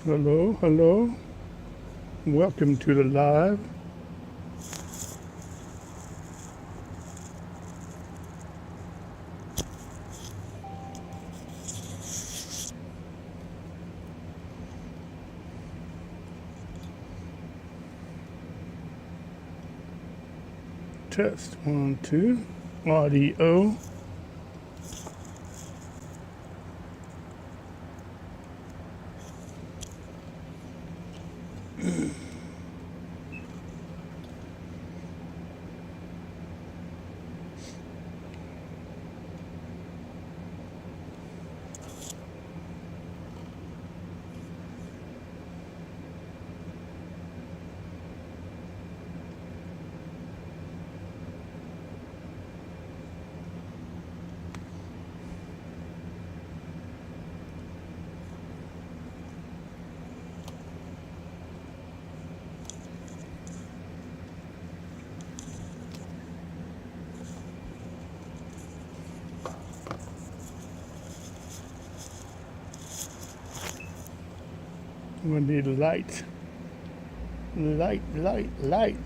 Hello, hello. Welcome to the live. Test 1, 2. Audio. We need light. Light, light, light.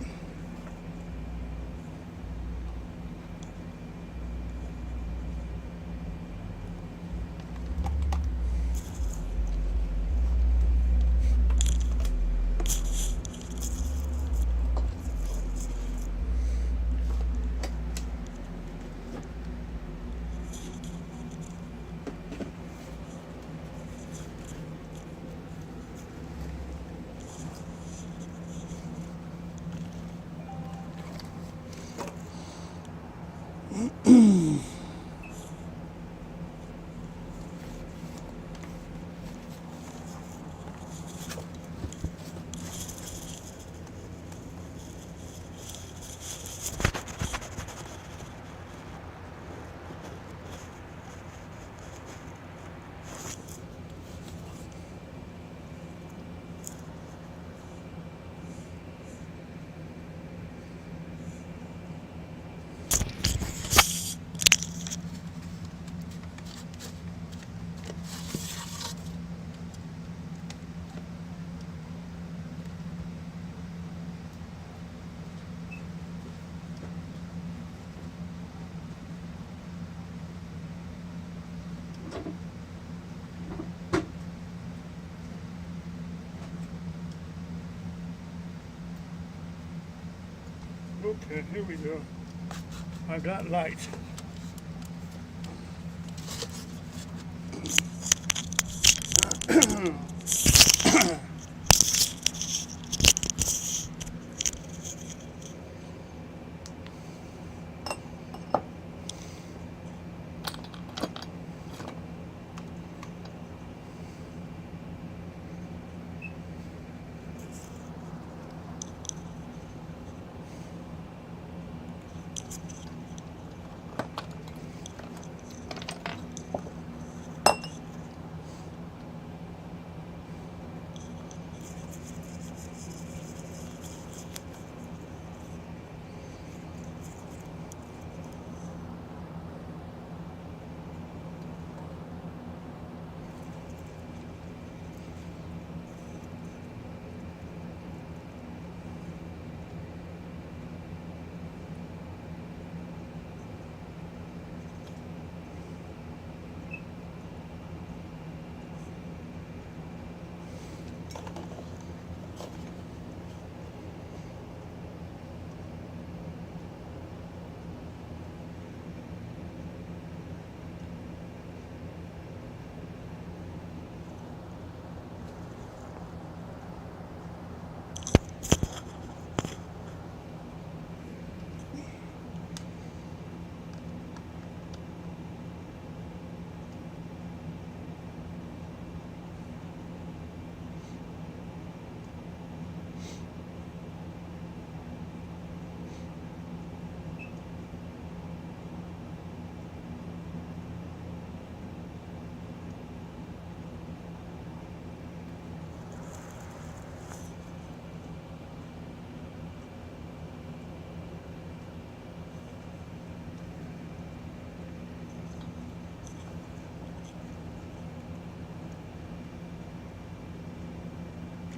Okay, here we go. I got light.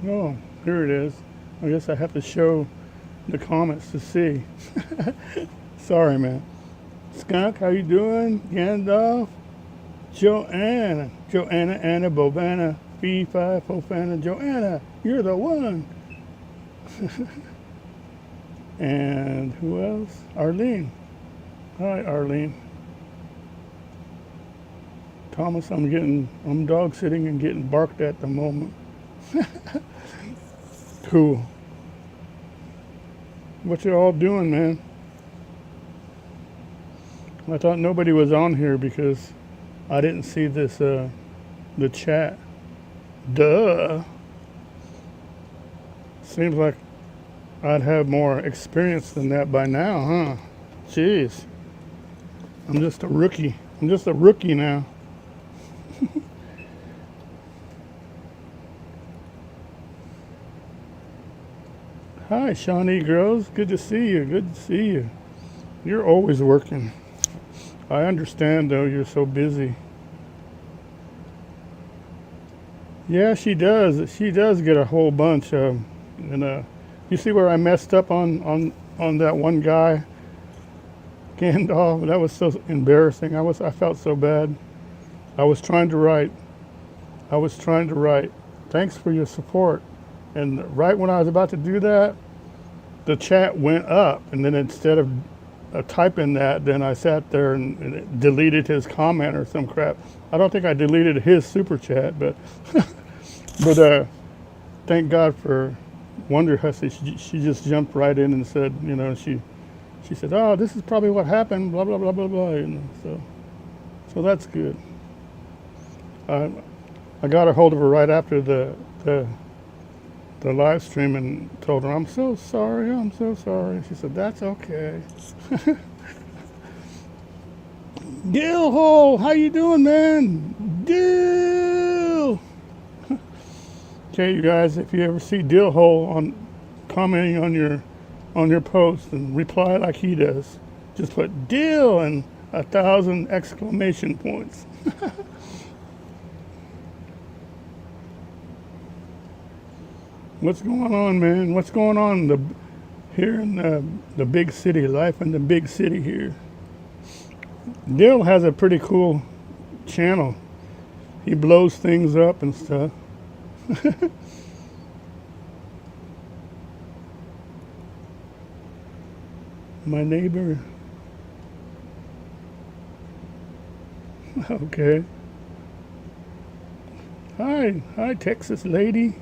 Oh, here it is. I guess I have to show the comments to see. Sorry, man. Skunk, how you doing? Gandalf, Joanna, Anna, Bovana, B5, Fofana, Joanna, you're the one. And who else? Arlene. Hi, Arlene. Thomas, I'm dog sitting and getting barked at the moment. Cool. What you all doing, man? I thought nobody was on here because I didn't see this, the chat. Duh. Seems like I'd have more experience than that by now, huh? Jeez. I'm just a rookie. I'm just a rookie now. Hi, Shawnee Groves. Good to see you. Good to see you. You're always working. I understand, though, you're so busy. Yeah, she does. She does get a whole bunch. You see where I messed up on that one guy, Gandalf? That was so embarrassing. I felt so bad. I was trying to write. Thanks for your support. And right when I was about to do that, the chat went up. And then instead of typing that, then I sat there and deleted his comment or some crap. I don't think I deleted his super chat, but thank God for Wonder Hussy. She just jumped right in and said, you know, she said, oh, this is probably what happened, blah, blah, blah, blah, blah, you know, so that's good. I got a hold of her right after the live stream and told her, I'm so sorry. She said, that's okay. Gilhole, how you doing, man? Dill. Okay, you guys, if you ever see Dillhole on commenting on your post and reply like he does, just put Dill and 1,000 exclamation points. What's going on, man? What's going on here in the big city? Life in the big city here. Dill has a pretty cool channel. He blows things up and stuff. My neighbor. Okay. Hi, Texas lady.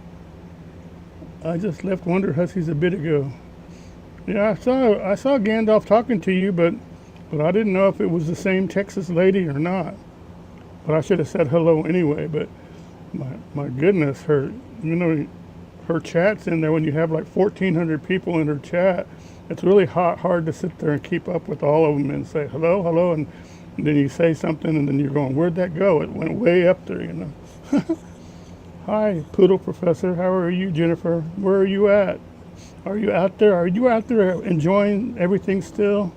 I just left Wonder Hussies a bit ago. Yeah, I saw Gandalf talking to you, but I didn't know if it was the same Texas lady or not. But I should have said hello anyway. But my goodness, her chat's in there when you have like 1,400 people in her chat. It's really hard to sit there and keep up with all of them and say hello, and then you say something and then you're going, where'd that go? It went way up there, you know. Hi, Poodle Professor. How are you, Jennifer? Where are you at? Are you out there? Are you out there enjoying everything still?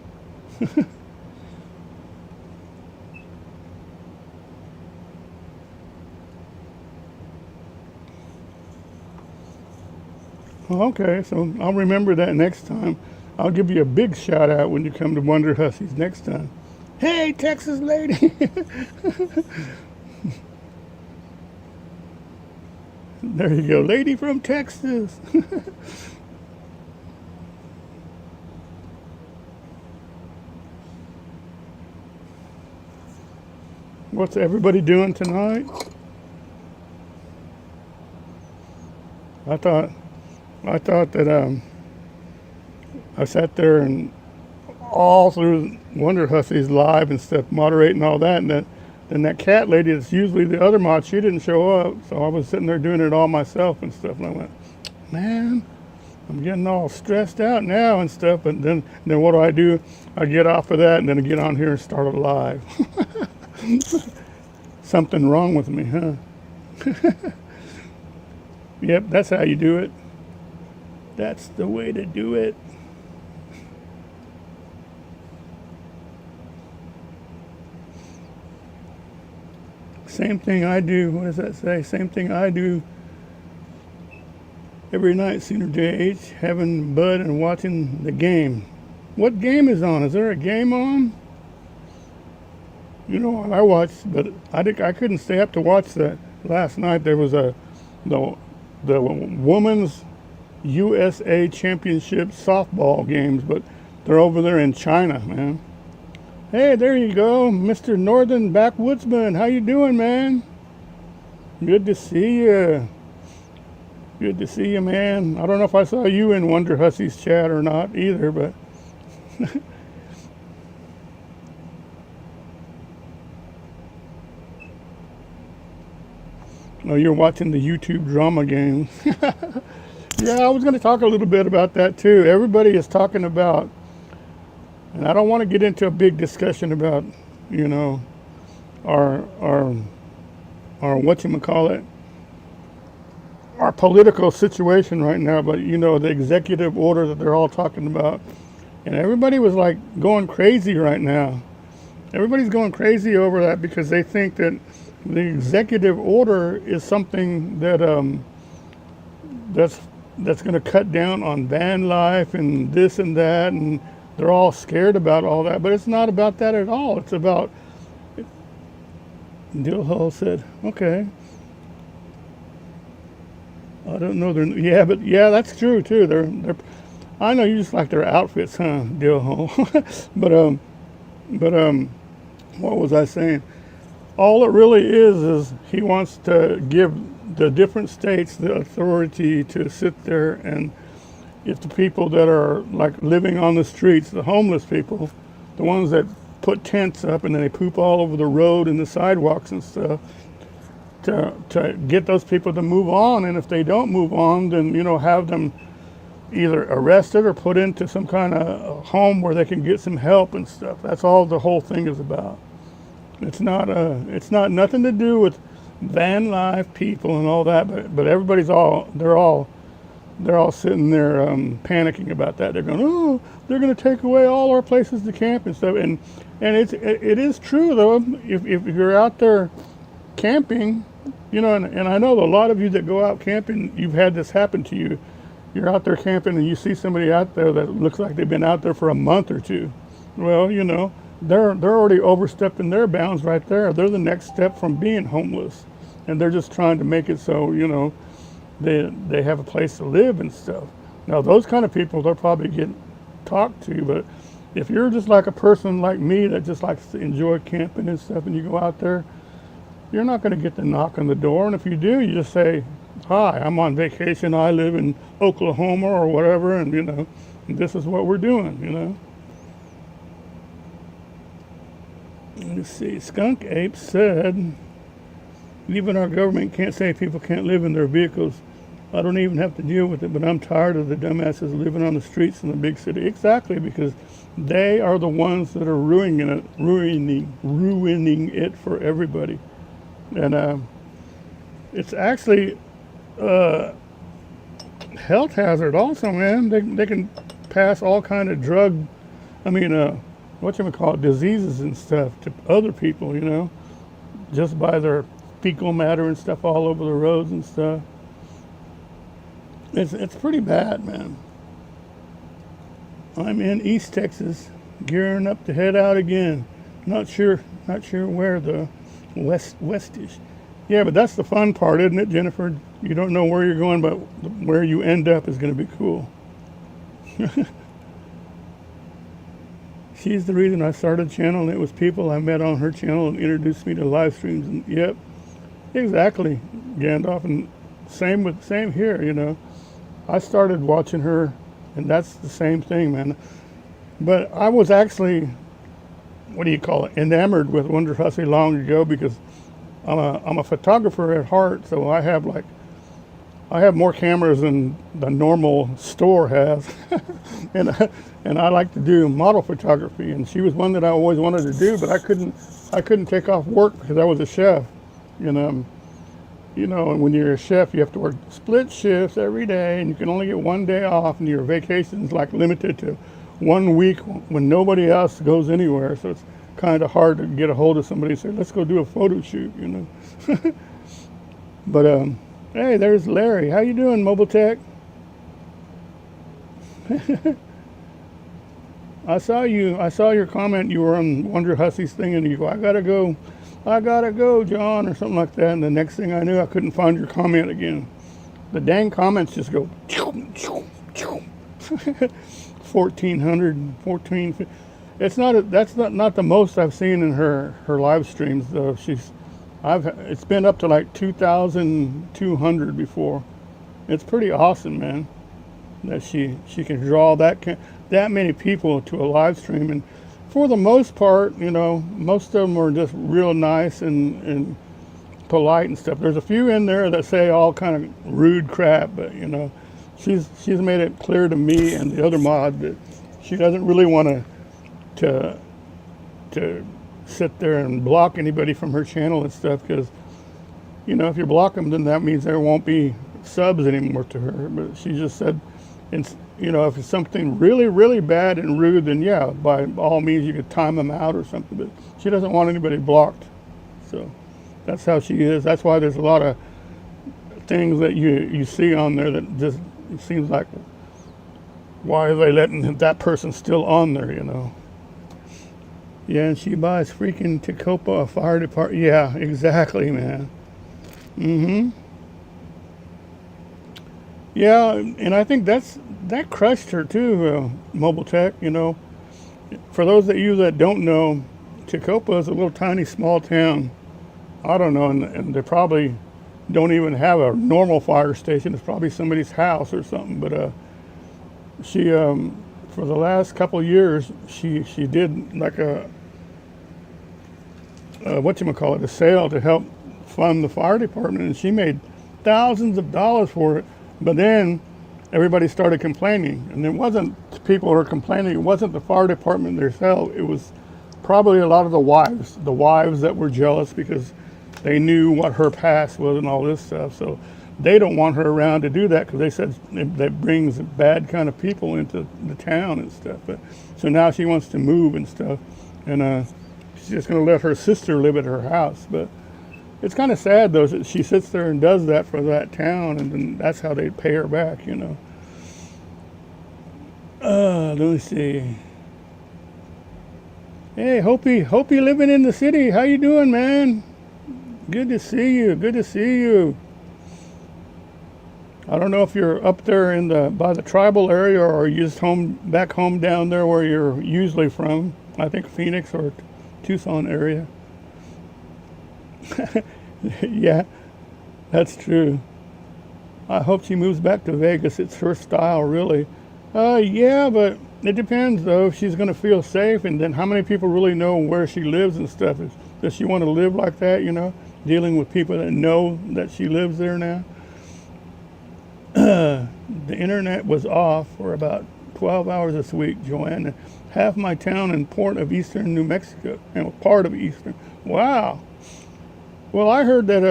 Okay, so I'll remember that next time. I'll give you a big shout out when you come to Wonder Hussies next time. Hey, Texas lady! There you go, lady from Texas. What's everybody doing tonight? I thought that I sat there and all through Wonder Hussies live and stuff, moderating all that, and then that cat lady that's usually the other mod, she didn't show up, so I was sitting there doing it all myself and stuff, and I went, man, I'm getting all stressed out now and stuff, but then what do? I get off of that and then I get on here and start a live. Something wrong with me, huh? Yep, that's how you do it. That's the way to do it. Same thing I do. What does that say? Same thing I do. Every night, soonerJH, having bud and watching the game. What game is on? Is there a game on? You know what I watched, but I couldn't stay up to watch that. Last night there was the women's USA Championship softball games, but they're over there in China, man. Hey, there you go, Mr. Northern Backwoodsman. How you doing, man? Good to see you. Good to see you, man. I don't know if I saw you in Wonder Hussey's chat or not either, but oh, you're watching the YouTube drama game. Yeah, I was going to talk a little bit about that too. Everybody is talking about, and I don't want to get into a big discussion about, you know, our whatchamacallit, our political situation right now, but you know, the executive order that they're all talking about. And everybody was like going crazy right now. Everybody's going crazy over that because they think that the executive order is something that that's going to cut down on van life and this and that, and they're all scared about all that. But it's not about that at all. It's about, Dillhull said, okay. I don't know. Yeah, but yeah, that's true too. They're. I know you just like their outfits, huh, Dillhull? but what was I saying? All it really is he wants to give the different states the authority to sit there, and if the people that are like living on the streets, the homeless people, the ones that put tents up and then they poop all over the road and the sidewalks and stuff, to get those people to move on. And if they don't move on, then, you know, have them either arrested or put into some kind of home where they can get some help and stuff. That's all the whole thing is about. It's not nothing to do with van life people and all that, but everybody's they're all sitting there panicking about that. They're going, oh, they're going to take away all our places to camp and stuff. And it is true though. If you're out there camping, you know, and I know a lot of you that go out camping, you've had this happen to you. You're out there camping and you see somebody out there that looks like they've been out there for a month or two. Well, you know, they're already overstepping their bounds right there. They're the next step from being homeless, and they're just trying to make it so, you know, they have a place to live and stuff. Now those kind of people, they'll probably get talked to, but if you're just like a person like me that just likes to enjoy camping and stuff, and you go out there, you're not going to get the knock on the door. And if you do, you just say, hi, I'm on vacation. I live in Oklahoma or whatever, and, you know, this is what we're doing, you know. Let's see. Skunk Ape said, even our government can't say people can't live in their vehicles. I don't even have to deal with it, but I'm tired of the dumbasses living on the streets in the big city. Exactly, because they are the ones that are ruining it for everybody. And it's actually health hazard also, man. They can pass all kind of drug, diseases and stuff to other people, you know, just by their fecal matter and stuff all over the roads and stuff. It's pretty bad, man. I'm in East Texas, gearing up to head out again. Not sure where the westish. Yeah, but that's the fun part, isn't it, Jennifer? You don't know where you're going, but where you end up is going to be cool. She's the reason I started a channel, and it was people I met on her channel and introduced me to live streams. And yep, exactly, Gandalf. And same here, you know. I started watching her, and that's the same thing, man. But I was actually, enamored with Wonder Hussey long ago, because I'm a photographer at heart, so I have more cameras than the normal store has, and I like to do model photography. And she was one that I always wanted to do, but I couldn't take off work because I was a chef, and and when you're a chef, you have to work split shifts every day, and you can only get one day off, and your vacation's like limited to 1 week when nobody else goes anywhere. So it's kind of hard to get a hold of somebody and say, let's go do a photo shoot, you know. But hey, there's Larry. How you doing, Mobile Tech? I saw your comment. You were on Wonder Hussey's thing, and you go, I gotta go, John, or something like that. And the next thing I knew, I couldn't find your comment again. The dang comments just go 1,400, 14. It's not. That's not the most I've seen in her live streams though. It's been up to like 2,200 before. It's pretty awesome, man, that she can draw that many people to a live stream. And for the most part, you know, most of them are just real nice and polite and stuff. There's a few in there that say all kind of rude crap, but you know, she's made it clear to me and the other mod that she doesn't really want to sit there and block anybody from her channel and stuff, because you know, if you block them, then that means there won't be subs anymore to her. But she just said, you know, if it's something really, really bad and rude, then yeah, by all means you could time them out or something. But she doesn't want anybody blocked. So that's how she is. That's why there's a lot of things that you see on there that just, it seems like, why are they letting that person still on there, you know? Yeah, and she buys freaking Tacoma Fire Department. Yeah, exactly, man. Yeah, and I think that crushed her too, Mobile Tech, you know. For those of you that don't know, Tacoma is a little tiny small town. I don't know, and they probably don't even have a normal fire station. It's probably somebody's house or something. But she, for the last couple of years, she did like a a sale to help fund the fire department, and she made thousands of dollars for it. But then everybody started complaining, and it wasn't people who were complaining. It wasn't the fire department themselves. It was probably a lot of the wives that were jealous because they knew what her past was and all this stuff. So they don't want her around to do that, because they said that brings bad kind of people into the town and stuff. But so now she wants to move and stuff, and she's just going to let her sister live at her house. But it's kind of sad though that she sits there and does that for that town, and then that's how they pay her back, you know. Let me see. Hey, Hopi living in the city. How you doing, man? Good to see you. Good to see you. I don't know if you're up there by the tribal area, or you just back home down there where you're usually from. I think Phoenix or Tucson area. Yeah, that's true. I hope she moves back to Vegas. It's her style, really. Yeah, but it depends, though, if she's going to feel safe, and then how many people really know where she lives and stuff. Does she want to live like that, you know, dealing with people that know that she lives there now? The internet was off for about 12 hours this week, Joanne. Half my town and port of eastern New Mexico, and part of eastern. Wow. Well, I heard that,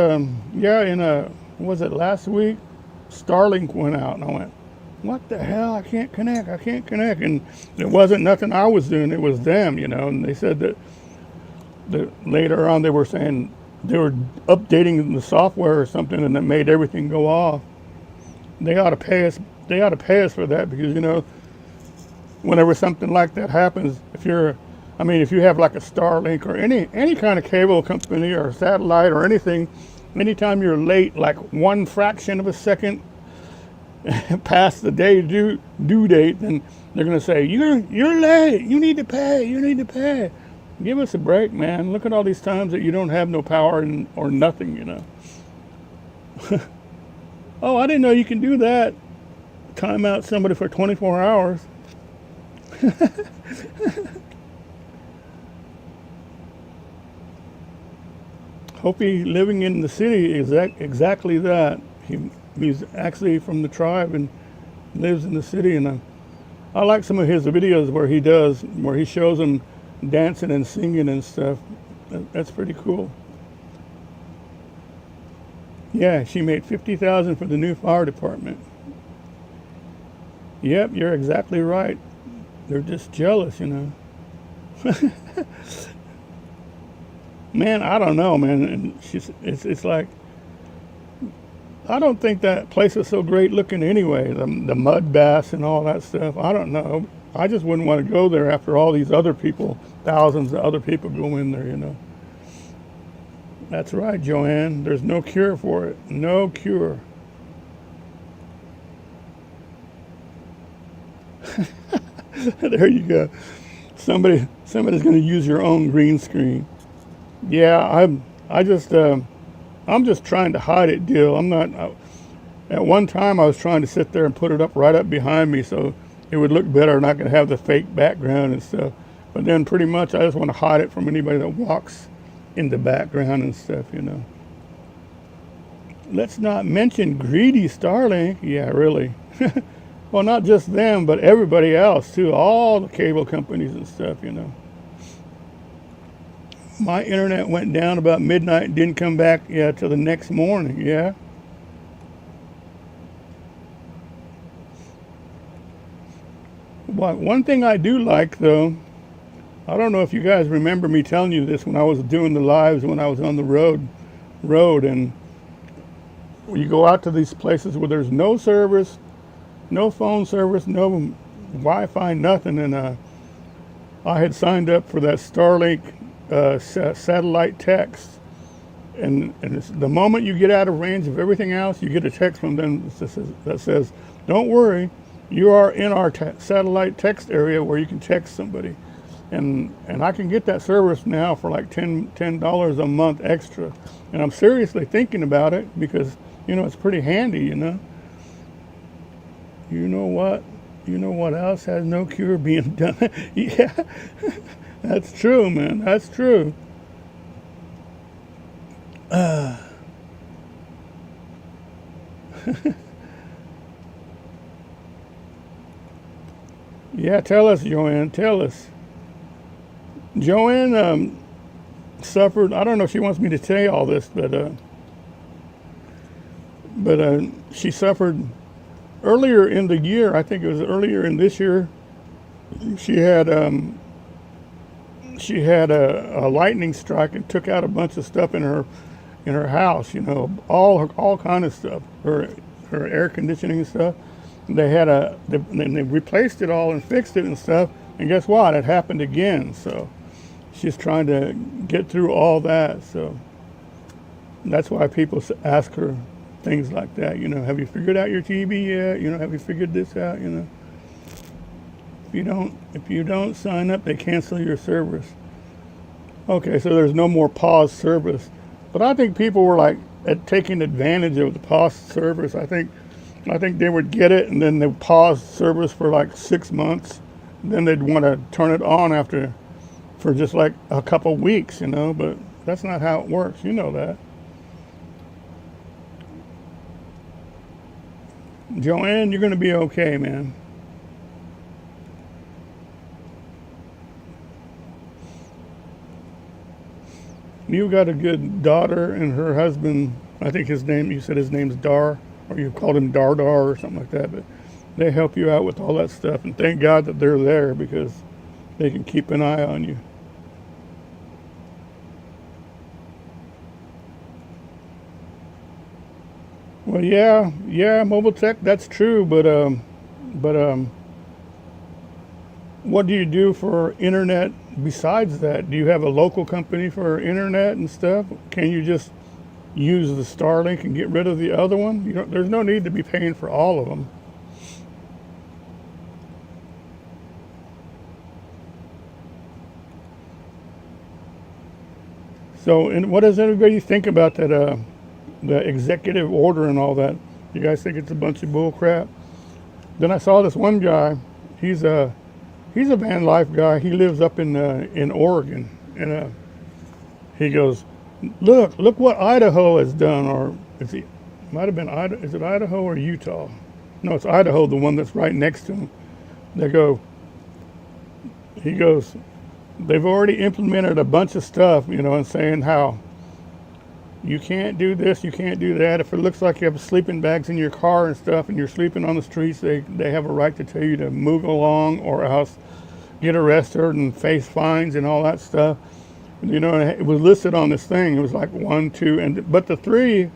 was it last week? Starlink went out, and I went, what the hell? I can't connect. And it wasn't nothing I was doing. It was them, you know. And they said that later on they were saying they were updating the software or something, and it made everything go off. They ought to pay us. They ought to pay us for that, because, you know, whenever something like that happens, if you have like a Starlink or any kind of cable company or satellite or anything, anytime you're late, like one fraction of a second past the day due date, then they're going to say, you're late. You need to pay. Give us a break, man. Look at all these times that you don't have no power or nothing, you know. Oh, I didn't know you can do that. Time out somebody for 24 hours. Hopi living in the city is exactly that. He's actually from the tribe and lives in the city, and I like some of his videos where he shows them dancing and singing and stuff. That's pretty cool. Yeah, she made $50,000 for the new fire department. Yep, you're exactly right. They're just jealous, you know. Man, I don't know, man. And it's like, I don't think that place is so great looking anyway. The mud baths and all that stuff. I don't know. I just wouldn't want to go there after all these other people, thousands of other people go in there, you know. That's right, Joanne. There's no cure for it. No cure. There you go. Somebody's going to use your own green screen. Yeah, I'm just trying to hide it, Dill. At one time I was trying to sit there and put it up right up behind me so it would look better and I could have the fake background and stuff. But then pretty much I just want to hide it from anybody that walks in the background and stuff, you know. Let's not mention greedy Starlink. Yeah, really. Well, not just them, but everybody else too. All the cable companies and stuff, you know. My internet went down about midnight and didn't come back, yeah, till the next morning, yeah. But one thing I do like, though, I don't know if you guys remember me telling you this when I was doing the lives when I was on the road, and you go out to these places where there's no service, no phone service, no Wi-Fi, nothing, and I had signed up for that Starlink satellite text, and the moment you get out of range of everything else, you get a text from them that says, "Don't worry, you are in our satellite text area where you can text somebody," and I can get that service now for like $10 a month extra, and I'm seriously thinking about it because, you know, it's pretty handy, you know. You know what? You know what else has no cure being done? Yeah, that's true, man. That's true. Yeah, tell us, Joanne. Tell us. Joanne suffered. I don't know if she wants me to tell you all this, but she suffered earlier in the year. I think it was earlier in this year. She had a lightning strike and took out a bunch of stuff in her house. You know, all kind of stuff. Her air conditioning and stuff. They replaced it all and fixed it and stuff. And guess what? It happened again. So she's trying to get through all that. So that's why people ask her things like that. You know, have you figured out your TV yet? You know, have you figured this out? You know, if you don't sign up, they cancel your service. Okay, so there's no more paused service. But I think people were like taking advantage of the paused service. I think they would get it and then they would pause service for like 6 months. Then they'd want to turn it on for just like a couple weeks, you know, but that's not how it works. You know that. Joanne, you're going to be okay, man. You got a good daughter and her husband, I think you said his name's Dar, or you called him Dar or something like that, but they help you out with all that stuff, and thank God that they're there because they can keep an eye on you. Well, yeah, mobile tech, that's true, but what do you do for internet besides that? Do you have a local company for internet and stuff? Can you just use the Starlink and get rid of the other one? There's no need to be paying for all of them. So, and what does everybody think about that? The executive order and all that? You guys think it's a bunch of bull crap? Then I saw this one guy. He's a van life guy. He lives up in Oregon, and he goes, look what Idaho has done, or might have been Idaho. Is it Idaho or Utah? No, it's Idaho, the one that's right next to him. He goes, they've already implemented a bunch of stuff, you know, and saying how you can't do this, you can't do that. If it looks like you have sleeping bags in your car and stuff and you're sleeping on the streets, they have a right to tell you to move along or else get arrested and face fines and all that stuff. You know, and it was listed on this thing. It was like 1, 2, but the three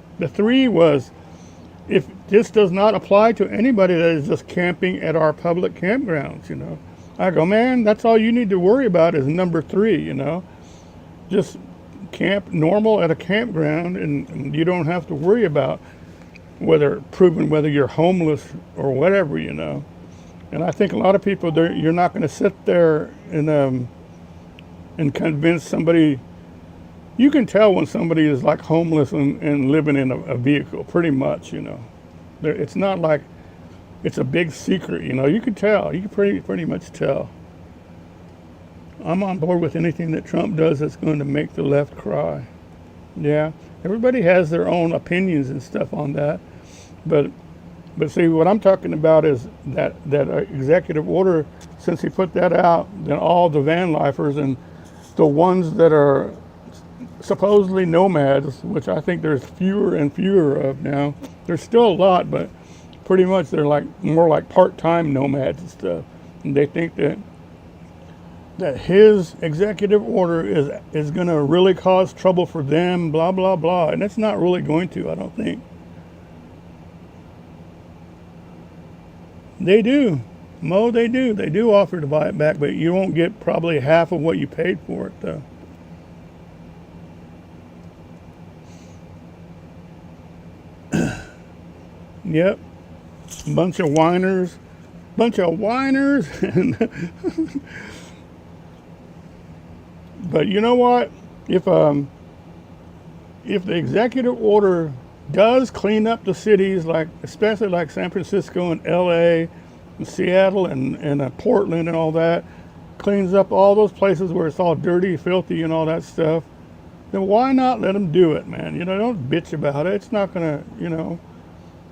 was if this does not apply to anybody that is just camping at our public campgrounds, you know. I go, man, that's all you need to worry about is number 3, you know. Just camp normal at a campground, and you don't have to worry about proving whether you're homeless or whatever, you know. And I think a lot of people, you're not going to sit there and convince somebody. You can tell when somebody is like homeless and living in a vehicle, pretty much, you know. It's not like it's a big secret, you know. You can tell. You can pretty much tell. I'm on board with anything that Trump does that's going to make the left cry. Yeah, everybody has their own opinions and stuff on that. But see, what I'm talking about is that executive order, since he put that out, then all the van lifers and the ones that are supposedly nomads, which I think there's fewer and fewer of now. There's still a lot, but pretty much they're like more like part-time nomads and stuff. And they think that his executive order is going to really cause trouble for them, blah, blah, blah. And it's not really going to, I don't think. They do. Mo, they do. They do offer to buy it back, but you won't get probably half of what you paid for it, though. Yep. Bunch of whiners. But you know what? If the executive order does clean up the cities, like especially like San Francisco and LA and Seattle and Portland and all that, cleans up all those places where it's all dirty, filthy and all that stuff, then why not let them do it, man? You know, don't bitch about it. It's not gonna, you know,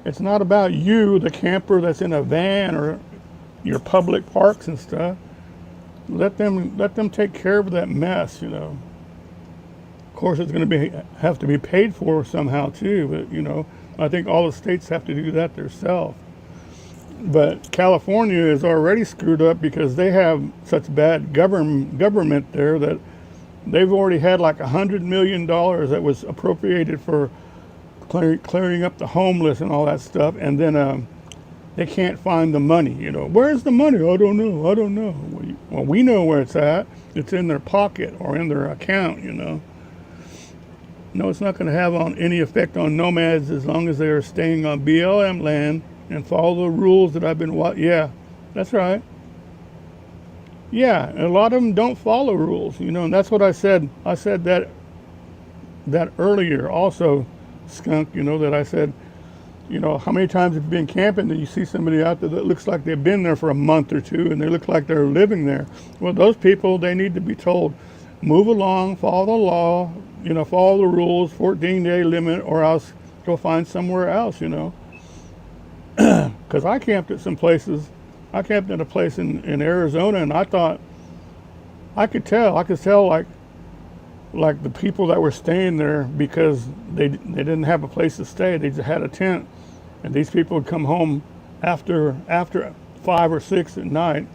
it's not about you, the camper that's in a van or your public parks and stuff. Let them take care of that mess, you know. Of course, it's going to have to be paid for somehow too, but you know, I think all the states have to do that themselves. But California is already screwed up because they have such bad government there that they've already had like $100 million that was appropriated for clearing up the homeless and all that stuff, and then they can't find the money, you know. Where's the money? I don't know. Well, we know where it's at. It's in their pocket or in their account, you know. No, it's not going to have any effect on nomads as long as they are staying on BLM land and follow the rules that I've been Yeah, that's right. Yeah, and a lot of them don't follow rules, you know, and that's what I said. I said that earlier also, Skunk, you know, that I said, you know, how many times have you been camping and you see somebody out there that looks like they've been there for a month or two and they look like they're living there? Well, those people, they need to be told, move along, follow the law, you know, follow the rules, 14-day limit, or else go find somewhere else, you know. Because I camped at some places. I camped at a place in Arizona, and I thought, I could tell like the people that were staying there, because they didn't have a place to stay. They just had a tent, and these people would come home after 5 or 6 at night.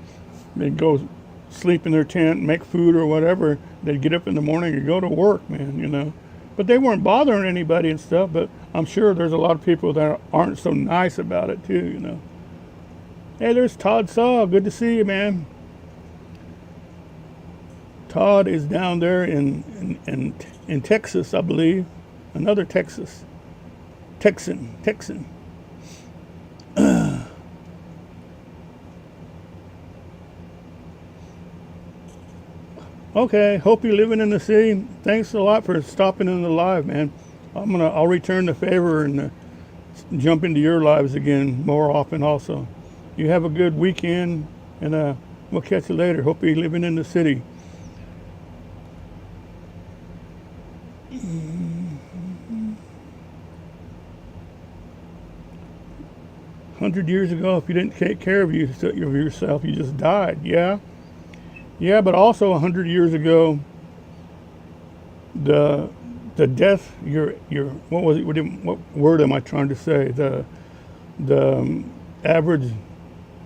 They'd go sleep in their tent, make food or whatever. They'd get up in the morning and go to work, man, you know. But they weren't bothering anybody and stuff, but I'm sure there's a lot of people that aren't so nice about it too, you know. Hey, there's Todd Saw. Good to see you, man. Todd is down there in Texas, I believe. Another Texan. Okay, hope you're living in the city. Thanks a lot for stopping in the live, man. I'll return the favor and jump into your lives again more often also. You have a good weekend, and we'll catch you later. Hope you're living in the city. 100 years ago, if you didn't take care of yourself, you just died. Yeah, but also 100 years ago, the death, what was it? What word am I trying to say? The average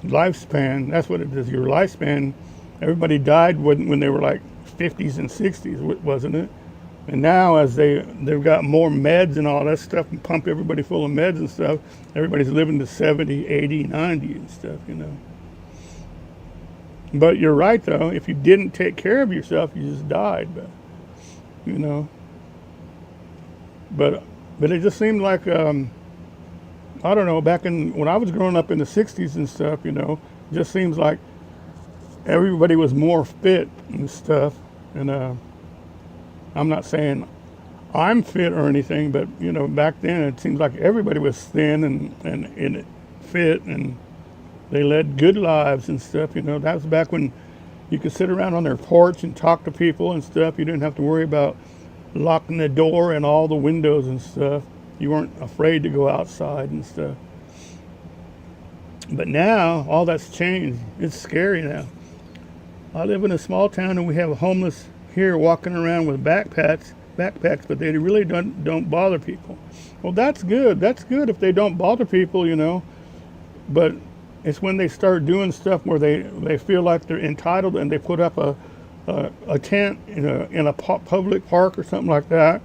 lifespan. That's what it is. Your lifespan. Everybody died when they were like 50s and 60s, wasn't it? And now as they've got more meds and all that stuff and pump everybody full of meds and stuff, everybody's living to 70, 80, 90 and stuff, you know. But you're right though, if you didn't take care of yourself, you just died, but you know. But it just seemed like I don't know, back in when I was growing up in the 60s and stuff, you know, just seems like everybody was more fit and stuff. And I'm not saying I'm fit or anything, but you know, back then it seems like everybody was thin and fit, and they led good lives and stuff. You know, that was back when you could sit around on their porch and talk to people and stuff. You didn't have to worry about locking the door and all the windows and stuff. You weren't afraid to go outside and stuff. But now all that's changed. It's scary now. I live in a small town and we have homeless here walking around with backpacks, but they really don't bother people. Well, that's good. That's good if they don't bother people, you know. But it's when they start doing stuff where they feel like they're entitled and they put up a tent in a public park or something like that.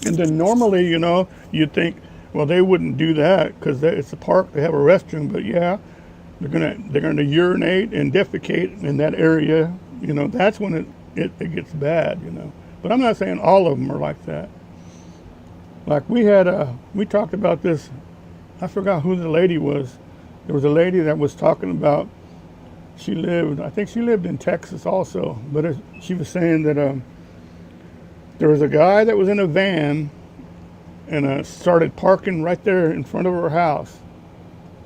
And then normally, you know, you'd think, well, they wouldn't do that because it's a park, they have a restroom. But yeah, they're gonna urinate and defecate in that area. You know, that's when it gets bad, you know. But I'm not saying all of them are like that. Like we talked about this, I forgot who the lady was. There was a lady that was talking about, I think she lived in Texas also, but she was saying that there was a guy that was in a van and started parking right there in front of her house.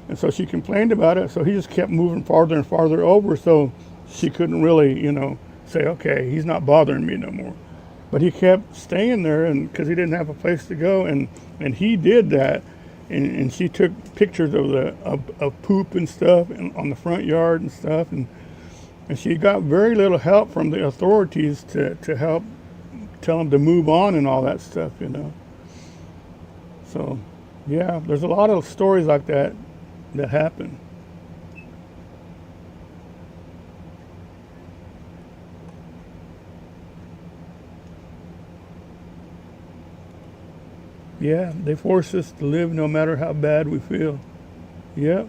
And so she complained about it, so he just kept moving farther and farther over, so she couldn't really, you know, say, okay, he's not bothering me no more. But he kept staying there, and because he didn't have a place to go, and he did that, and she took pictures of poop and stuff on the front yard and stuff, and she got very little help from the authorities to help tell them to move on and all that stuff, you know. So yeah, there's a lot of stories like that happen. Yeah, they force us to live no matter how bad we feel. Yep.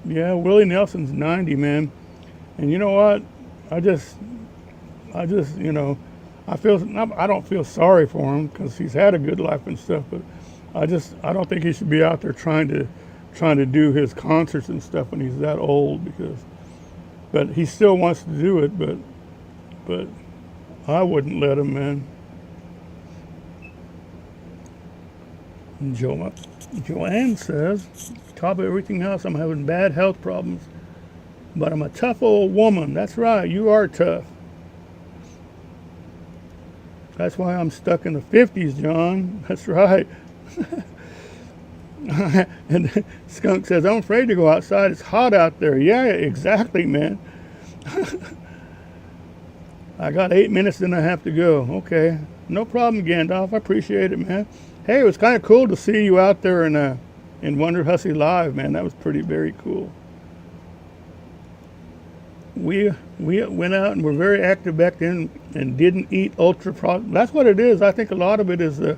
Yeah, Willie Nelson's 90, man. And you know what? I just, you know, I don't feel sorry for him because he's had a good life and stuff, but I don't think he should be out there trying to do his concerts and stuff when he's that old, but he still wants to do it, but I wouldn't let him, man. Joanne says, top of everything else, I'm having bad health problems, but I'm a tough old woman. That's right, you are tough. That's why I'm stuck in the 50s, John. That's right. And Skunk says, I'm afraid to go outside. It's hot out there. Yeah, exactly, man. I got 8 minutes, then I have to go. Okay. No problem, Gandalf. I appreciate it, man. Hey, it was kind of cool to see you out there in Wonder Hussy Live, man. That was very cool. We went out and were very active back then and didn't eat ultra processed. That's what it is. I think a lot of it is the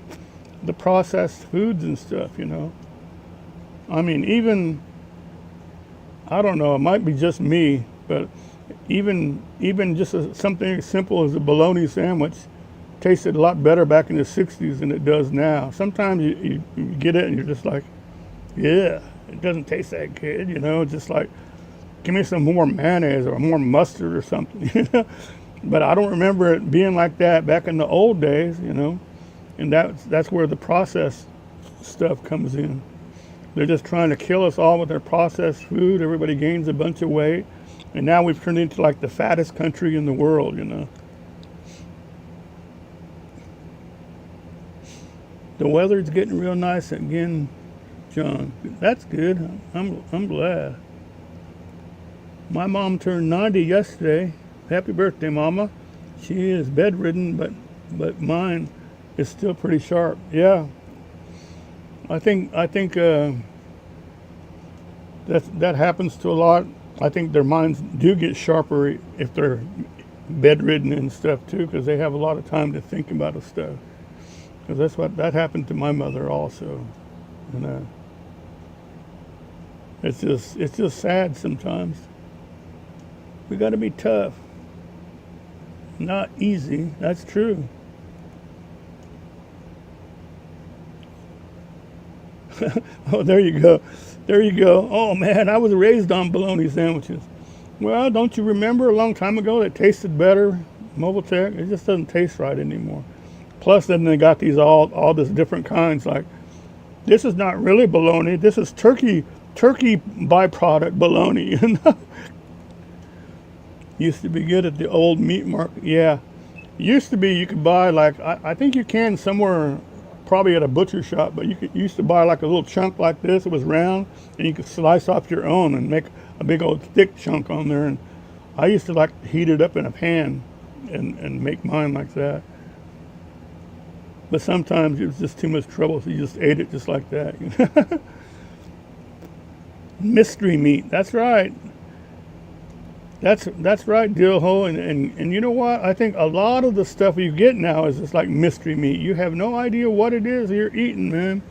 processed foods and stuff, you know. I mean, even, I don't know, it might be just me, but even just something as simple as a bologna sandwich tasted a lot better back in the 60s than it does now. Sometimes you get it and you're just like, yeah, it doesn't taste that good, you know, just like, give me some more mayonnaise or more mustard or something. But I don't remember it being like that back in the old days, you know. And that's where the processed stuff comes in. They're just trying to kill us all with their processed food. Everybody gains a bunch of weight. And now we've turned into like the fattest country in the world, you know. The weather's getting real nice again, John. That's good. I'm glad. My mom turned 90 yesterday. Happy birthday, Mama. She is bedridden, but mine is still pretty sharp. Yeah. I think that happens to a lot. I think their minds do get sharper if they're bedridden and stuff too, because they have a lot of time to think about the stuff. Because that happened to my mother also, and it's just sad sometimes. We got to be tough. Not easy. That's true. Oh, there you go. There you go. Oh man, I was raised on bologna sandwiches. Well, don't you remember a long time ago that tasted better? Mobile Tech, it just doesn't taste right anymore. Plus, then they got these all this different kinds. Like, this is not really bologna. This is turkey byproduct bologna. You know, used to be good at the old meat market. Yeah, used to be you could buy like I think you can somewhere, probably at a butcher shop, but you used to buy like a little chunk like this. It was round, and you could slice off your own and make a big old thick chunk on there. And I used to like heat it up in a pan and make mine like that. But sometimes it was just too much trouble, so you just ate it just like that. Mystery meat, that's right. That's right, Dilho. And you know what? I think a lot of the stuff you get now is just like mystery meat. You have no idea what it is you're eating, man.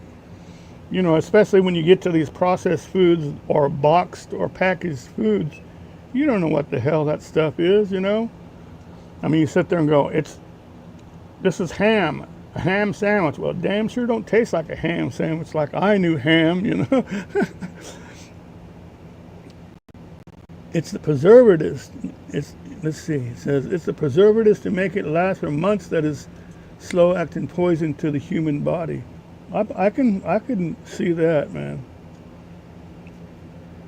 You know, especially when you get to these processed foods or boxed or packaged foods, you don't know what the hell that stuff is, you know? I mean, you sit there and go, this is ham. A ham sandwich. Well, damn sure don't taste like a ham sandwich like I knew ham, you know. It's the preservatives. Let's see. It says it's the preservatives to make it last for months that is slow-acting poison to the human body. I can see that, man.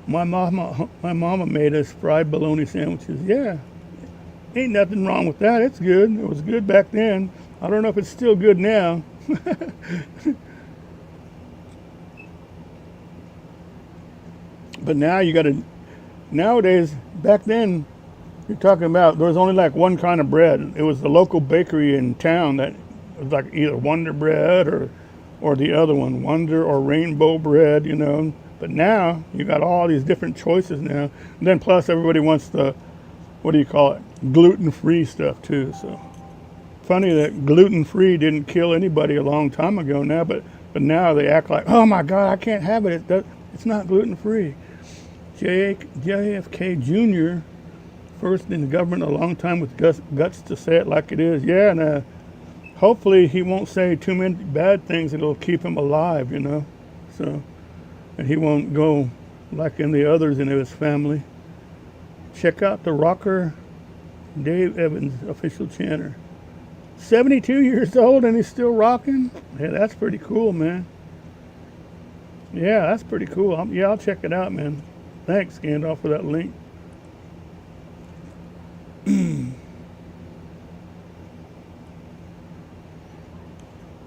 My mama made us fried bologna sandwiches. Yeah, ain't nothing wrong with that. It's good. It was good back then. I don't know if it's still good now. But now you got to, nowadays, back then, you're talking about, there was only like one kind of bread. It was the local bakery in town that was like either Wonder Bread or the other one, Wonder or Rainbow Bread, you know. But now, you got all these different choices now. And then plus everybody wants the, what do you call it, gluten-free stuff too, so. Funny that gluten-free didn't kill anybody a long time ago now, but now they act like, oh my God, I can't have it. It's not gluten-free. JFK Jr., first in the government a long time with guts to say it like it is. Yeah, and hopefully he won't say too many bad things that'll keep him alive, you know. So, and he won't go like in the others in his family. Check out the rocker Dave Evans, official chanter. 72 years old and he's still rocking? Yeah, that's pretty cool, man. Yeah, that's pretty cool. I'll check it out, man. Thanks, Gandalf, for that link.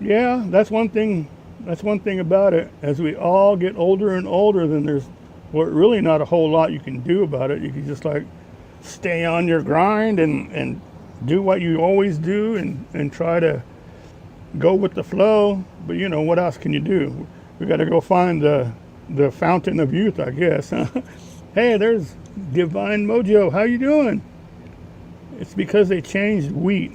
Yeah, that's one thing about it. As we all get older and older, then there's really not a whole lot you can do about it. You can just like stay on your grind and do what you always do and try to go with the flow. But you know, what else can you do? We got to go find the fountain of youth, I guess. Hey, there's Divine Mojo. How you doing? It's because they changed wheat.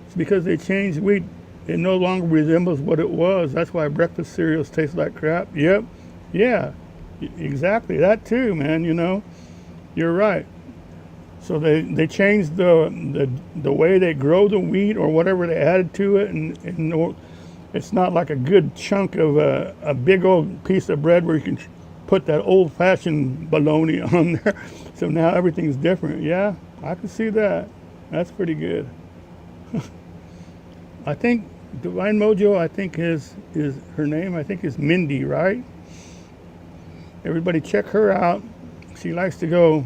It's because they changed wheat. It no longer resembles what it was. That's why breakfast cereals taste like crap. Yep. Yeah, exactly. That too, man. You know, you're right. So they changed the way they grow the wheat or whatever they added to it, and it's not like a good chunk of a big old piece of bread where you can put that old-fashioned bologna on there. So now everything's different. Yeah, I can see that. That's pretty good. I think Divine Mojo, I think is her name. I think is Mindy, right? Everybody check her out. She likes to go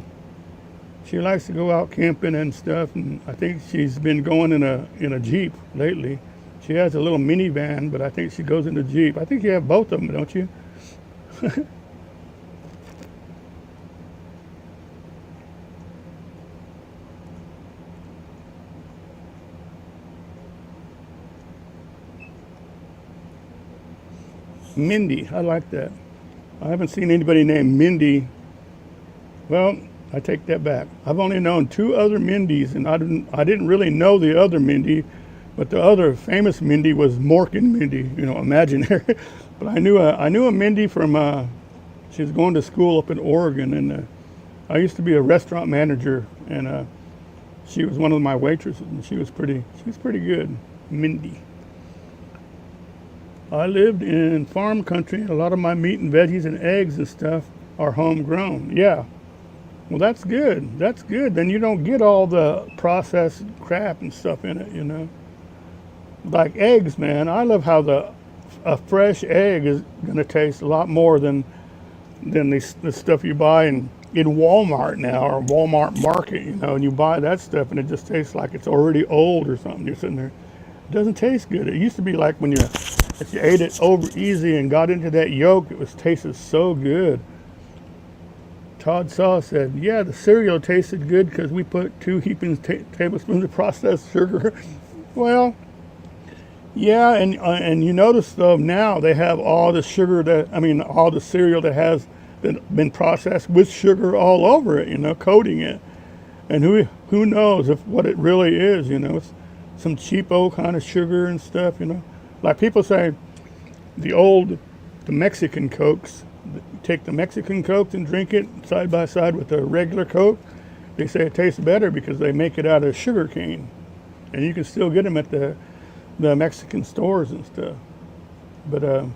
out camping and stuff, and I think she's been going in a Jeep lately. She has a little minivan, but I think she goes in a Jeep. I think you have both of them, don't you? Mindy, I like that. I haven't seen anybody named Mindy. Well, I take that back. I've only known 2 other Mindys, and I didn't really know the other Mindy, but the other famous Mindy was Morkin Mindy, you know, imaginary. But I knew a Mindy from she was going to school up in Oregon, and I used to be a restaurant manager, and she was one of my waitresses, and she was pretty good, Mindy. I lived in farm country. A lot of my meat and veggies and eggs and stuff are homegrown. Yeah. Well, that's good. That's good. Then you don't get all the processed crap and stuff in it, you know. Like eggs, man. I love how a fresh egg is gonna taste a lot more than the stuff you buy in Walmart now, or Walmart Market, you know, and you buy that stuff and it just tastes like it's already old or something. You're sitting there. It doesn't taste good. It used to be like if you ate it over easy and got into that yolk, it tasted so good. Todd Saw said, yeah, the cereal tasted good because we put 2 heaping tablespoons of processed sugar. Well, yeah, and you notice though now they have all the sugar all the cereal that has been processed with sugar all over it, you know, coating it. And who knows what it really is, you know. It's some cheapo kind of sugar and stuff, you know. Like people say, the Mexican Cokes, take the Mexican Coke and drink it side by side with the regular Coke. They say it tastes better because they make it out of sugar cane. And you can still get them at the Mexican stores and stuff. But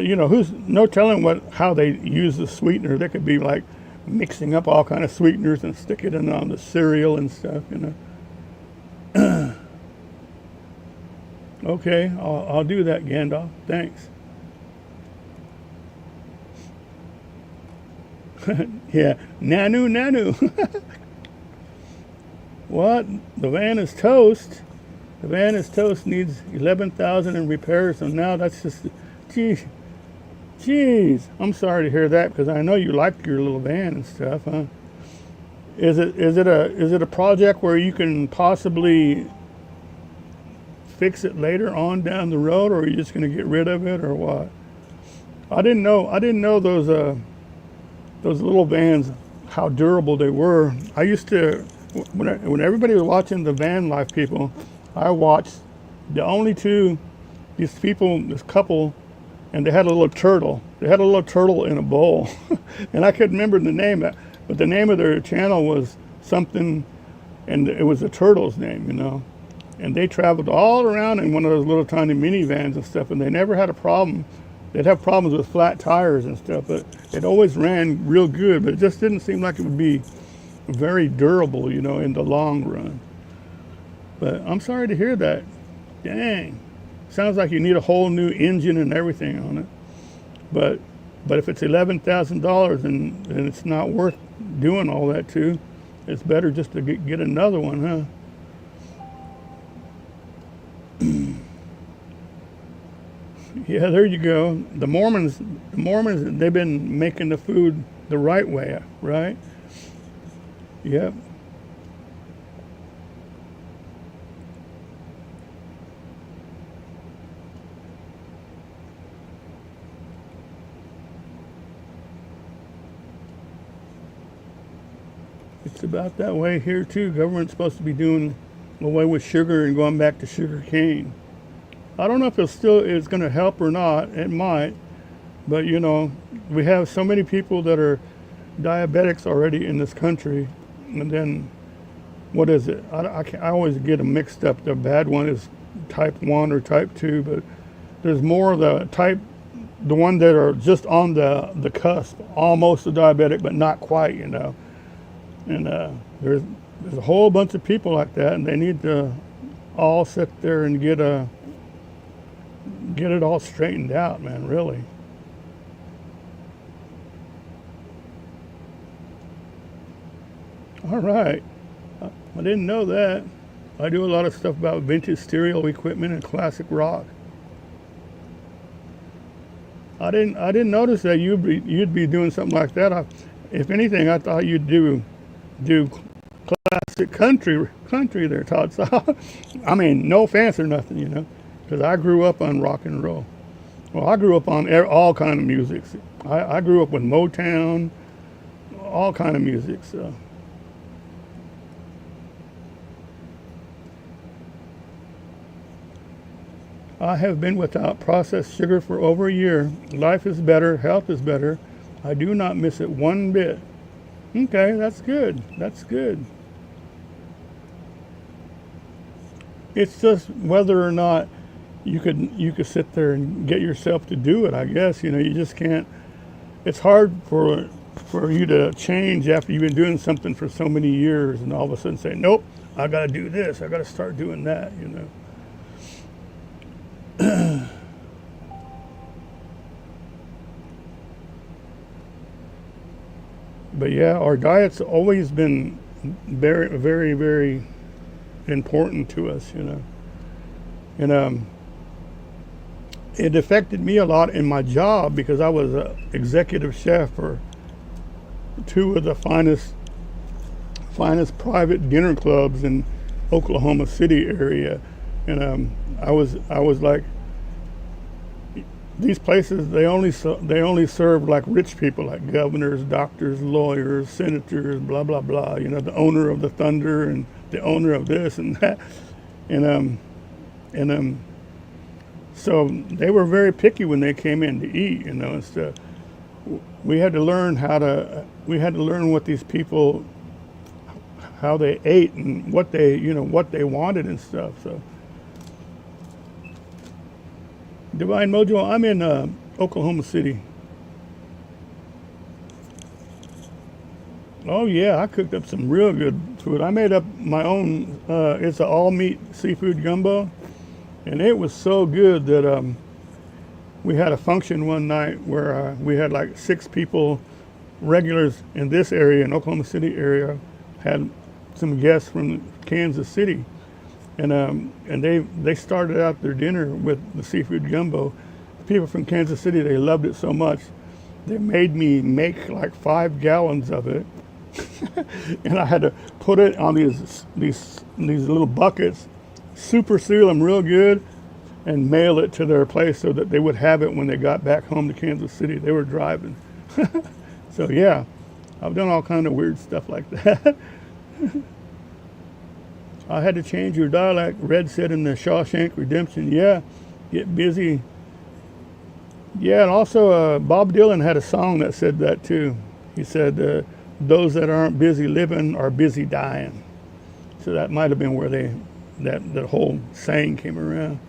you know, who's no telling how they use the sweetener. They could be like mixing up all kind of sweeteners and stick it on the cereal and stuff, you know. Okay, I'll do that, Gandalf. Thanks. Yeah, nanu. What? The van is toast. The van is toast. Needs 11,000 in repairs. So now that's just, jeez. I'm sorry to hear that because I know you like your little van and stuff, huh? Is it a project where you can possibly fix it later on down the road, or are you just going to get rid of it, or what? I didn't know those little vans, how durable they were. I used to, when everybody was watching the van life people, I watched the only this couple, and they had a little turtle. They had a little turtle in a bowl, and I couldn't remember the name, but the name of their channel was something, and it was the turtle's name, you know. And they traveled all around in one of those little tiny minivans and stuff, and they never had a problem. They'd have problems with flat tires and stuff, but it always ran real good, but it just didn't seem like it would be very durable, you know, in the long run. But I'm sorry to hear that. Dang. Sounds like you need a whole new engine and everything on it. But if it's $11,000 and it's not worth doing all that to, it's better just to get another one, huh? Yeah, there you go. The Mormons, they've been making the food the right way, right? Yep. It's about that way here too. Government's supposed to be doing away with sugar and going back to sugar cane. I don't know if it's going to help or not. It might, but you know, we have so many people that are diabetics already in this country, and then what is it? I always get them mixed up. The bad one is type 1 or type 2, but there's more of the one that are just on the cusp, almost a diabetic, but not quite, you know. And there's a whole bunch of people like that, and they need to all sit there and get it all straightened out, man, really. All right. I didn't know that. I do a lot of stuff about vintage stereo equipment and classic rock. I didn't notice that you'd be doing something like that. If anything, I thought you'd do classic country there, Todd. So, I mean, no offense or nothing, you know, because I grew up on rock and roll. Well, I grew up on all kind of music. I grew up with Motown, all kind of music. So I have been without processed sugar for over a year. Life is better, health is better. I do not miss it one bit. Okay, that's good. That's good. It's just whether or not you could sit there and get yourself to do it, I guess. You know, you just can't. It's hard for you to change after you've been doing something for so many years and all of a sudden say, nope, I got to do this. I got to start doing that, you know. But yeah, our diet's always been very, very, very important to us, you know. And it affected me a lot in my job because I was an executive chef for two of the finest private dinner clubs in Oklahoma City area. And I was like, these places, they only serve like rich people, like governors, doctors, lawyers, senators, blah blah blah. You know, the owner of the Thunder and the owner of this and that, and so they were very picky when they came in to eat, you know, and stuff. We had to learn what these people, how they ate and what they wanted and stuff. So. Divine Mojo, I'm in Oklahoma City. Oh yeah, I cooked up some real good food. I made up my own, it's an all meat seafood gumbo. And it was so good that we had a function one night where we had like 6 people, regulars in this area, in Oklahoma City area, had some guests from Kansas City. And they started out their dinner with the seafood gumbo. The people from Kansas City, they loved it so much, they made me make like 5 gallons of it. And I had to put it on these little buckets, super seal them real good, and mail it to their place so that they would have it when they got back home to Kansas City. They were driving. So yeah, I've done all kind of weird stuff like that. I had to change your dialect, Red said in the Shawshank Redemption. Yeah, get busy. Yeah, and also Bob Dylan had a song that said that too. He said, those that aren't busy living are busy dying. So that might have been where that whole saying came around.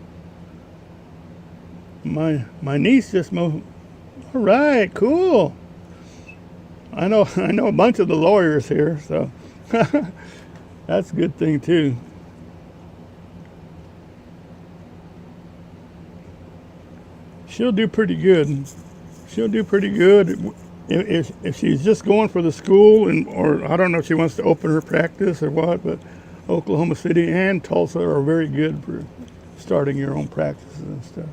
My niece just moved. All right, cool. I know a bunch of the lawyers here, so that's a good thing too. She'll do pretty good. She'll do pretty good if she's just going for the school, or I don't know if she wants to open her practice or what, but Oklahoma City and Tulsa are very good for starting your own practices and stuff.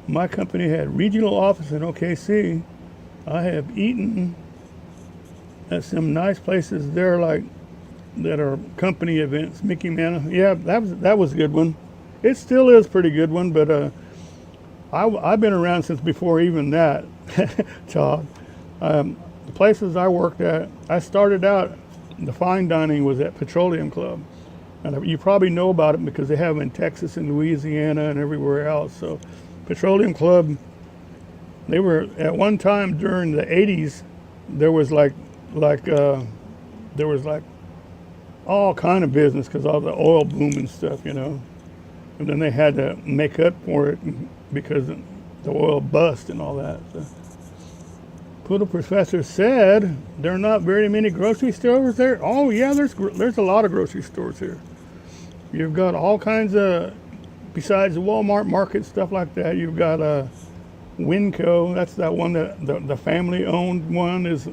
My company had regional office in OKC. I have eaten at some nice places there, like that are company events. Mickey Manor, yeah, that was a good one. It still is a pretty good one, but I've been around since before even that, Todd. The places I worked at, I started out, the fine dining was at Petroleum Club. And you probably know about it because they have them in Texas and Louisiana and everywhere else. So Petroleum Club, they were, at one time during the 80s, there was like all kind of business because all the oil boom and stuff, you know. And then they had to make up for it because the oil bust and all that. So. Poodle Professor said there are not very many grocery stores there. Oh yeah, there's a lot of grocery stores here. You've got all kinds of, besides the Walmart market, stuff like that, you've got Winco. That's that one that the family owned one is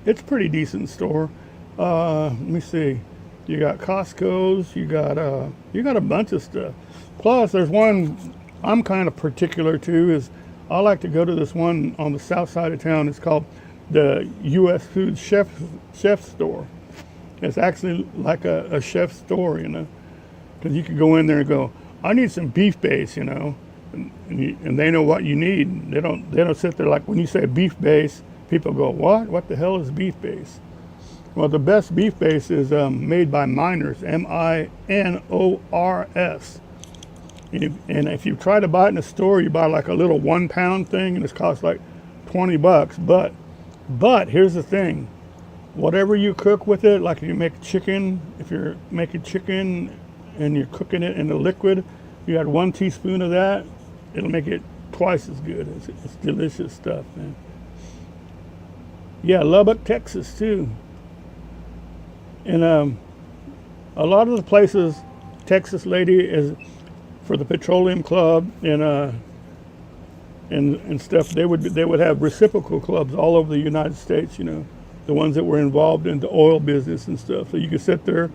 it's a pretty decent store. Let me see. You got Costco's, you got a bunch of stuff. Plus there's one I'm kind of particular to, is I like to go to this one on the south side of town. It's called the U.S. Food Chef Store. It's actually like a chef store, you know, because you could go in there and go, I need some beef base, you know, and they know what you need. They don't sit there like when you say beef base, people go, what? What the hell is beef base? Well, the best beef base is made by Minors, M-I-N-O-R-S. And if you try to buy it in a store, you buy like a little 1 pound thing, and it costs like $20. But here's the thing: whatever you cook with it, like if you make chicken, if you're making chicken and you're cooking it in the liquid, you add 1 teaspoon of that, it'll make it twice as good. It's delicious stuff, man. Yeah, Lubbock, Texas too. And a lot of the places, Texas lady is for the petroleum club and stuff. They would have reciprocal clubs all over the United States. You know, the ones that were involved in the oil business and stuff. So you could sit there,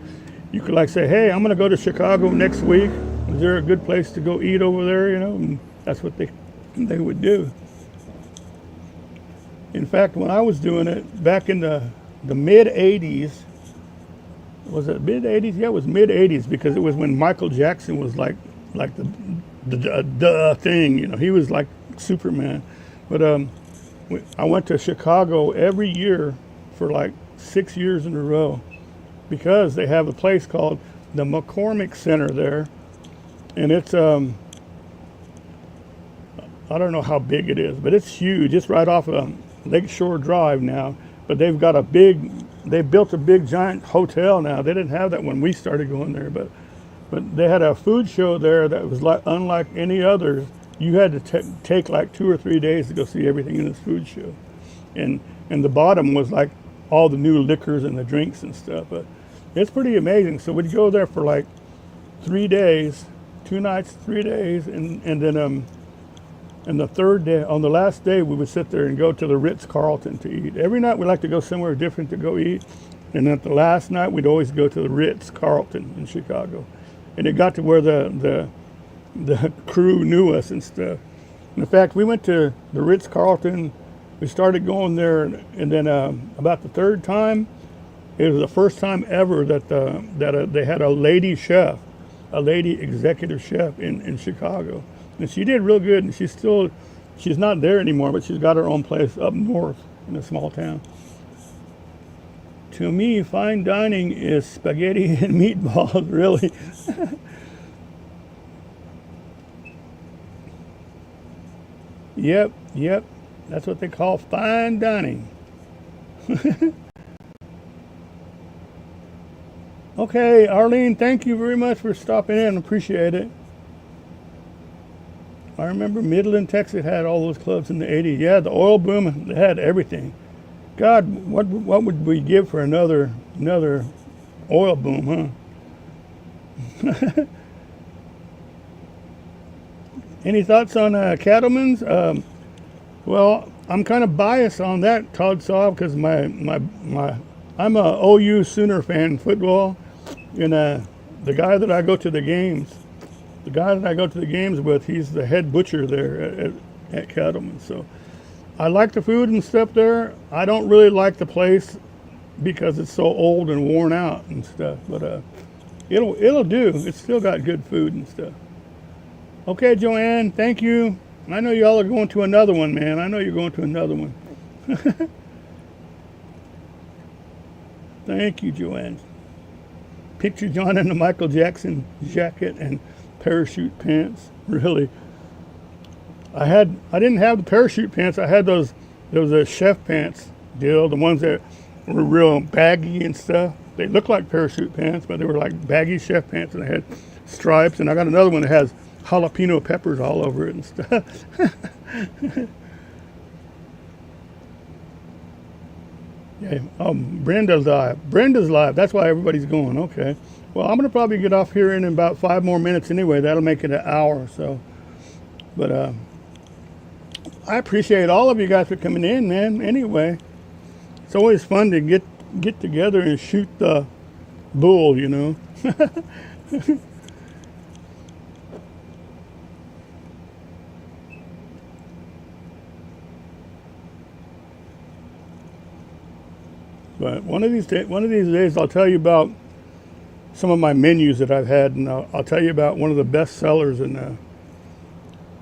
you could like say, hey, I'm going to go to Chicago next week. Is there a good place to go eat over there? You know, and that's what they would do. In fact, when I was doing it back in the mid 80s, was it mid 80s? Yeah, it was mid 80s, because it was when Michael Jackson was like the thing, you know, he was like Superman. But I went to Chicago every year for like 6 years in a row, because they have a place called the McCormick Center there, and it's I don't know how big it is, but it's huge. It's right off of Lakeshore Drive now, but they built a big giant hotel now. They didn't have that when we started going there, but they had a food show there that was like unlike any others. You had to take like 2 or 3 days to go see everything in this food show, and the bottom was like all the new liquors and the drinks and stuff. But it's pretty amazing. So we'd go there for like 3 days, 2 nights, 3 days, and then and the third day, on the last day, we would sit there and go to the Ritz-Carlton to eat. Every night we like to go somewhere different to go eat. And at the last night, we'd always go to the Ritz-Carlton in Chicago. And it got to where the crew knew us and stuff. In fact, we went to the Ritz-Carlton. We started going there, and then about the third time, it was the first time ever that they had a lady chef, a lady executive chef in Chicago. And she did real good, and she's not there anymore, but she's got her own place up north in a small town. To me, fine dining is spaghetti and meatballs, really. Yep, that's what they call fine dining. Okay, Arlene, thank you very much for stopping in. Appreciate it. I remember Midland, Texas had all those clubs in the 80s. Yeah, the oil boom, they had everything. God, what would we give for another oil boom, huh? Any thoughts on Cattleman's? Well, I'm kind of biased on that, Todd Saw, because I'm a OU Sooner fan, football, and the guy that I go to the games with, he's the head butcher there at Cattleman. So I like the food and stuff there. I don't really like the place because it's so old and worn out and stuff, but it'll do. It's still got good food and stuff. Okay, Joanne, thank you. I know y'all are going to another one, man. I know you're going to another one. Thank you, Joanne. Picture John in the Michael Jackson jacket and parachute pants. Really, I didn't have the parachute pants. I had those chef pants deal, the ones that were real baggy and stuff. They looked like parachute pants, but they were like baggy chef pants, and they had stripes. And I got another one that has jalapeno peppers all over it and stuff. Yeah. Brenda's live. That's why everybody's going. Okay. Well, I'm going to probably get off here in about 5 more minutes anyway. That'll make it an hour or so. But I appreciate all of you guys for coming in, man. Anyway, it's always fun to get together and shoot the bull, you know. But one of these days, I'll tell you about some of my menus that I've had, and I'll tell you about one of the best sellers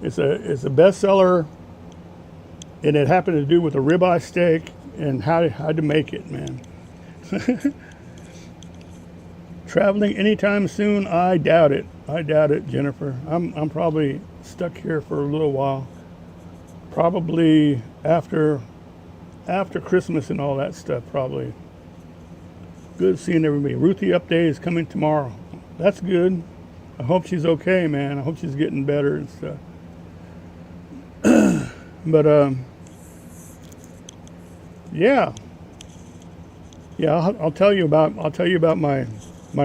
It's a bestseller, and it happened to do with a ribeye steak and how to make it, man. Traveling anytime soon? I doubt it. I doubt it, Jennifer. I'm probably stuck here for a little while. Probably after Christmas and all that stuff, probably. Good seeing everybody. Ruthie update is coming tomorrow. That's good. I hope she's okay, man. I hope she's getting better and stuff. But yeah, I'll tell you about my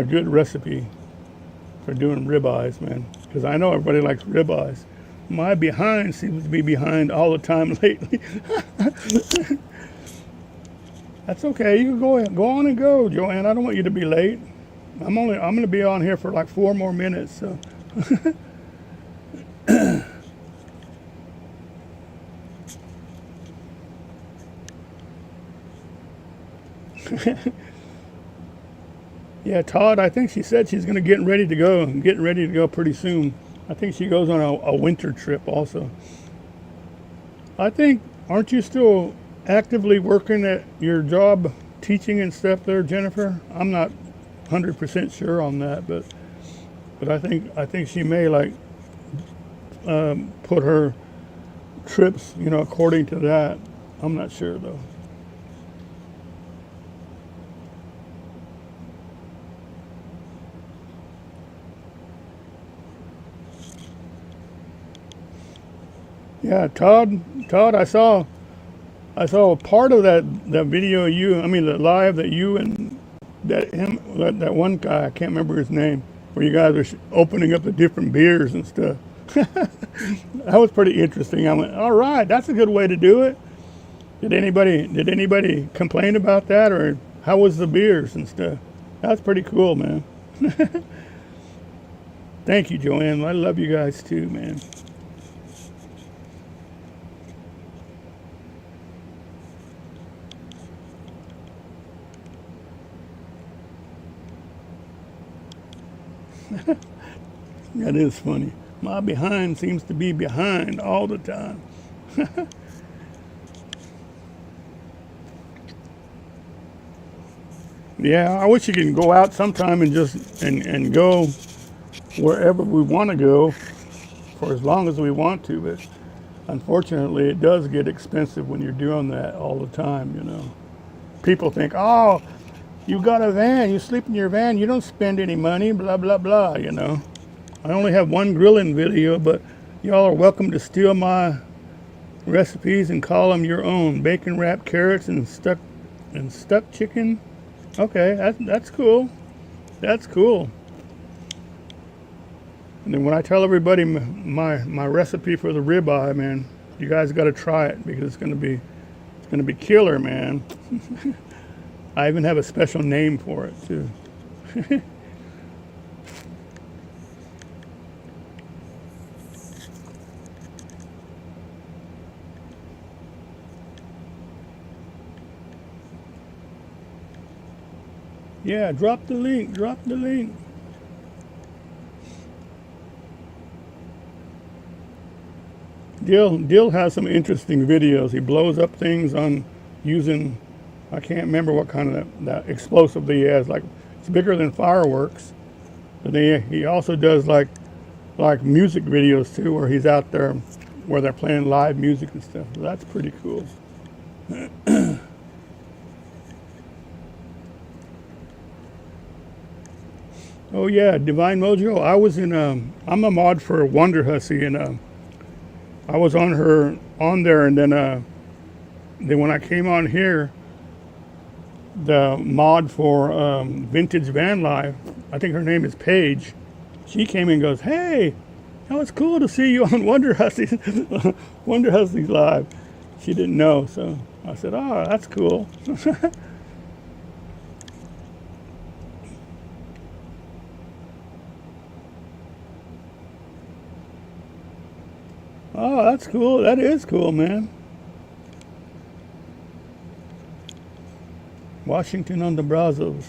good recipe for doing ribeyes, man. Because I know everybody likes ribeyes. My behind seems to be behind all the time lately. That's okay. You can go on and go, Joanne. I don't want you to be late. I'm going to be on here for like 4 more minutes. So. Yeah, Todd, I think she said she's going to get ready to go pretty soon. I think she goes on a winter trip also. I think, aren't you still actively working at your job, teaching and stuff there, Jennifer? I'm not 100% sure on that, but I think she may like put her trips, according to that. I'm not sure though. Yeah, Todd, I saw a part of that video the live that you and that one guy, I can't remember his name, where you guys were opening up the different beers and stuff. That was pretty interesting. I went, all right, that's a good way to do it. Did anybody complain about that, or how was the beers and stuff? That's pretty cool, man. Thank you, Joanne. I love you guys too, man. That is funny. My behind seems to be behind all the time. Yeah, I wish you could go out sometime and just and go wherever we want to go for as long as we want to, but unfortunately it does get expensive when you're doing that all the time, People think, oh, you got a van, you sleep in your van, you don't spend any money, blah, blah, blah, I only have one grilling video, but y'all are welcome to steal my recipes and call them your own. Bacon wrapped carrots and stuck chicken. Okay, that's cool. That's cool. And then when I tell everybody my recipe for the ribeye, man, you guys got to try it because it's gonna be killer, man. I even have a special name for it too. Yeah, drop the link. Dill has some interesting videos. He blows up things on using, I can't remember what kind of that explosive he has. Like, it's bigger than fireworks. But he also does like music videos too, where he's out there where they're playing live music and stuff. So that's pretty cool. Oh yeah, Divine Mojo. I was in I'm a mod for Wonder Hussy, and I was on there, and then when I came on here, the mod for Vintage Van Life, I think her name is Paige. She came in and goes, "Hey, oh, it's cool to see you on Wonder Hussy, Wonder Hussy's live." She didn't know, so I said, "Oh, that's cool." Oh, that's cool. That is cool, man. Washington on the Brazos.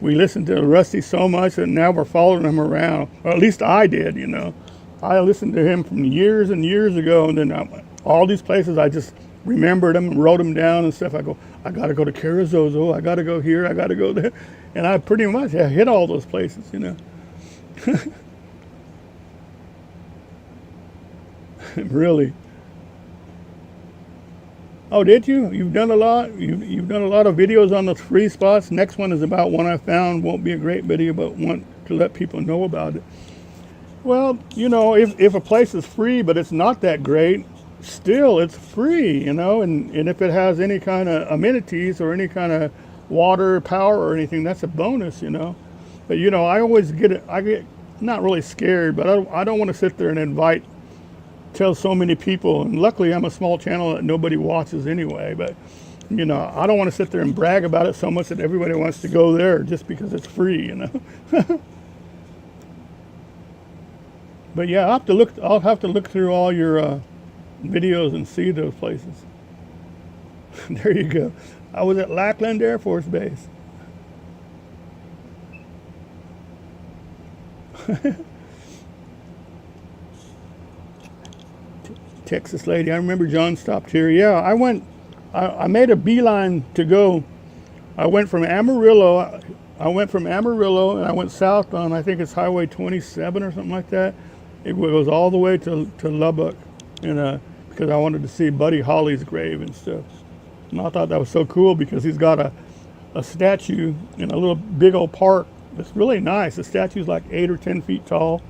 we listened to Rusty so much that now we're following him around. Or at least I did, you know. I listened to him from years and years ago, and then all these places I just remembered them and wrote them down and stuff. I go, I got to go to Carazozo, I got to go here, I got to go there. And I pretty much hit all those places, you know. Really. Oh, did you? You've done a lot? You've done a lot of videos on those free spots. Next one is about one I found. Won't be a great video, but want to let people know about it. Well, you know, if a place is free, but it's not that great, still it's free, you know, and if it has any kind of amenities or any kind of water, power or anything, that's a bonus, you know. But, you know, I always get not really scared, but I don't want to sit there and tell so many people, and luckily I'm a small channel that nobody watches anyway, but, you know, I don't want to sit there and brag about it so much that everybody wants to go there just because it's free, you know. But yeah, I'll have to look through all your videos and see those places. There you go. I was at Lackland Air Force Base. Texas lady, I remember John stopped here. Yeah, I made a beeline to go. I went from Amarillo and I went south on, I think it's Highway 27 or something like that. It goes all the way to Lubbock, and because I wanted to see Buddy Holly's grave and stuff. And I thought that was so cool because he's got a statue in a little big old park. It's really nice. The statue's like 8 or 10 feet tall,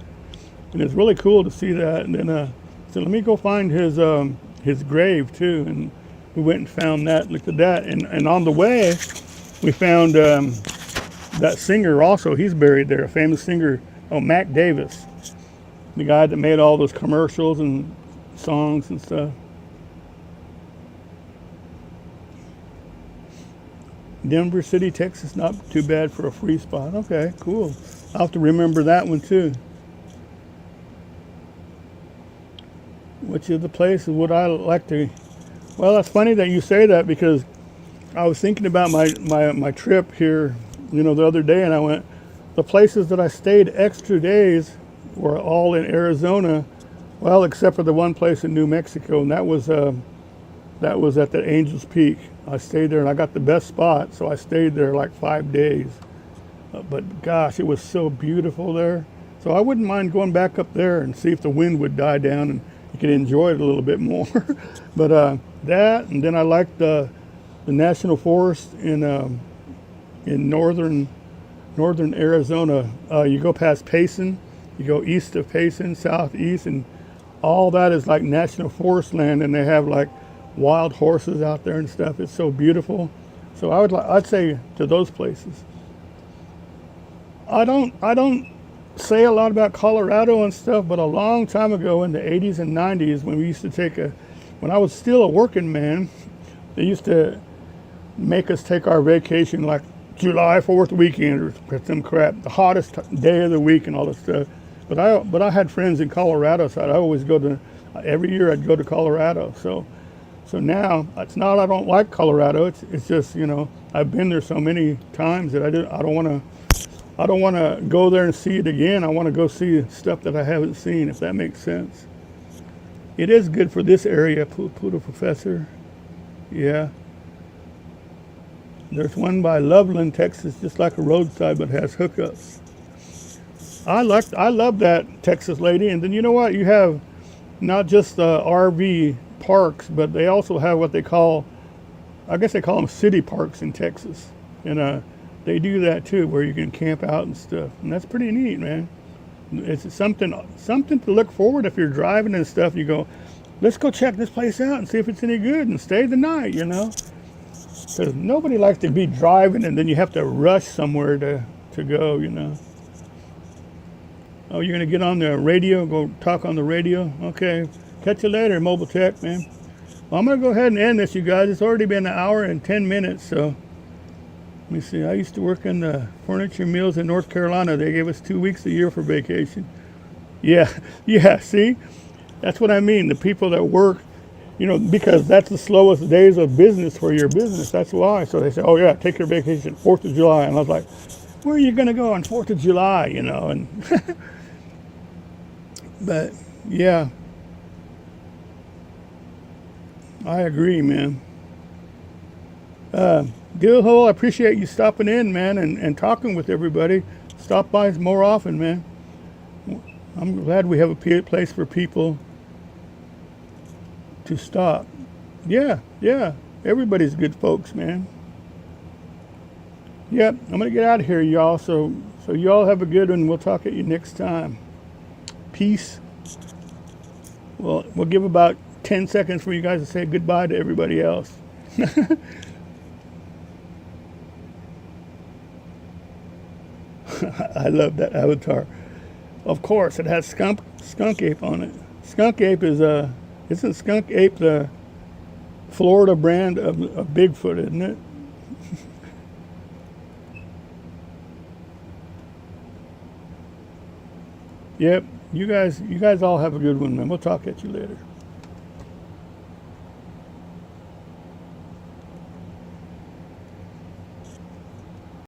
and it's really cool to see that. And then so let me go find his grave too. And we went and found that, looked at that, and on the way we found that singer also. He's buried there, a famous singer, Mac Davis, the guy that made all those commercials and songs and stuff. Denver City, Texas, not too bad for a free spot. Okay, cool. I'll have to remember that one too. Which of the places would I like to? Well, that's funny that you say that, because I was thinking about my trip here, you know, the other day, and I went, the places that I stayed extra days were all in Arizona, well, except for the one place in New Mexico, and that was at the Angels Peak. I stayed there and I got the best spot, so I stayed there like 5 days. But gosh, it was so beautiful there. So I wouldn't mind going back up there and see if the wind would die down and you could enjoy it a little bit more. But that, and then I liked the National Forest in northern Arizona. You go past Payson, you go east of Payson, southeast, and all that is like National Forest land, and they have like wild horses out there and stuff. It's so beautiful. So I'd say to those places. I don't say a lot about Colorado and stuff, but a long time ago in the 80s and 90s, when we used to when I was still a working man, they used to make us take our vacation like July 4th weekend or some crap, the hottest day of the week and all that stuff. But I had friends in Colorado, so I'd always every year I'd go to Colorado. So now, it's not I don't like Colorado, it's just, you know, I've been there so many times that I don't want to go there and see it again. I want to go see stuff that I haven't seen, if that makes sense. It is good for this area, Pluto Professor. Yeah. There's one by Loveland, Texas, just like a roadside, but has hookups. I love that, Texas lady. And then you know what? You have not just the RV parks, but they also have what they call, I guess they call them city parks in Texas, and they do that too, where you can camp out and stuff, and that's pretty neat, man. It's something to look forward. If you're driving and stuff, you go, let's go check this place out and see if it's any good and stay the night, you know, because nobody likes to be driving and then you have to rush somewhere to go, you know. Oh, you're gonna get on the radio, go talk on the radio? Okay. Catch you later, Mobile Tech, man. Well, I'm going to go ahead and end this, you guys. It's already been 1 hour and 10 minutes, so let me see. I used to work in the furniture mills in North Carolina. They gave us 2 weeks a year for vacation. Yeah, see? That's what I mean. The people that work, you know, because that's the slowest days of business for your business. That's why. So they say, oh, yeah, take your vacation, 4th of July. And I was like, where are you going to go on 4th of July, you know? And but yeah, I agree, man. Gilhole, I appreciate you stopping in, man, and talking with everybody. Stop by more often, man. I'm glad we have a place for people to stop. Yeah, yeah. Everybody's good folks, man. Yep, I'm going to get out of here, y'all. So y'all have a good one. We'll talk at you next time. Peace. Well, we'll give about 10 seconds for you guys to say goodbye to everybody else. I love that avatar. Of course, it has skunk ape on it. Skunk ape is isn't skunk ape the Florida brand of Bigfoot, isn't it? Yep. You guys all have a good one, man. We'll talk at you later.